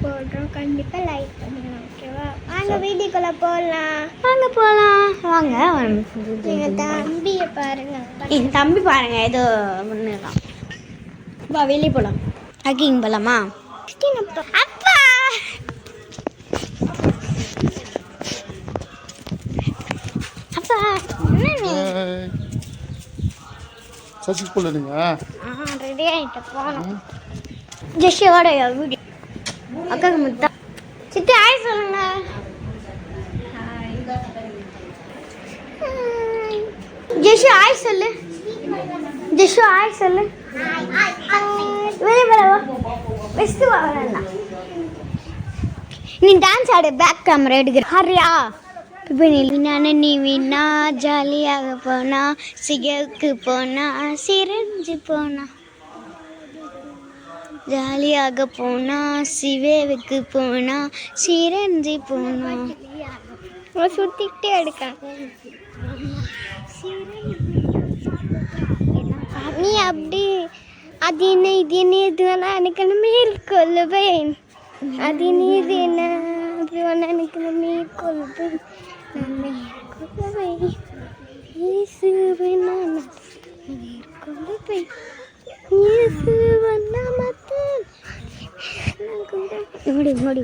போடுறோம், கண்டிப்பாக லைக் பண்ணுங்க. ஓகேவா? வாங்க வீடியோக்குள்ளே போகலாம். வாங்க. எங்கள் தம்பியை பாருங்க. என் தம்பி பாருங்க ஏதோ முன்னேறான். வா வெளியே போகலாம். ஹக்கிங் போகலாமா? அப்பா அப்பா சர்ச்சுக்கு போகல நீங்க? ரெடி ஆகிட்டு போகணும். ஜெஷோட வீடியோ அக்காக்கு முத்தா சித்தி ஆய் சொல்லுங்க. ஜெஷு ஆய் சொல்லு. ஜெஷு ஆய் சொல்லு. வெளியே போகவா? பெஸ்ட்டு வரலாம். நீ டான்ஸ் ஆடு. பேக் கேமரா எடுக்கிற ஹரியா. இப்போ நீ வீணா ஜாலியாக போனா, சிகருக்கு போனா, சிரிஞ்சு போனா, ஜாலியாக போனா, சிவேவுக்கு போனா, சிரஞ்சி போனா. சுற்றிக்கிட்டே எடுக்கேன். நீ அப்படி அது என்ன இது என்ன இதுவெல்லாம் எனக்கு மேற்கொள்ளுவேன். அது நீ இது என்ன அது வேணா எனக்கு மேற்கொள்ளுவேன். நான் மேற்கொள்ளுவேன். இயேசுவின் நாமத்தில் மேற்கொள்ளுவேன். இயேசுவின் நாமத்தில். முடி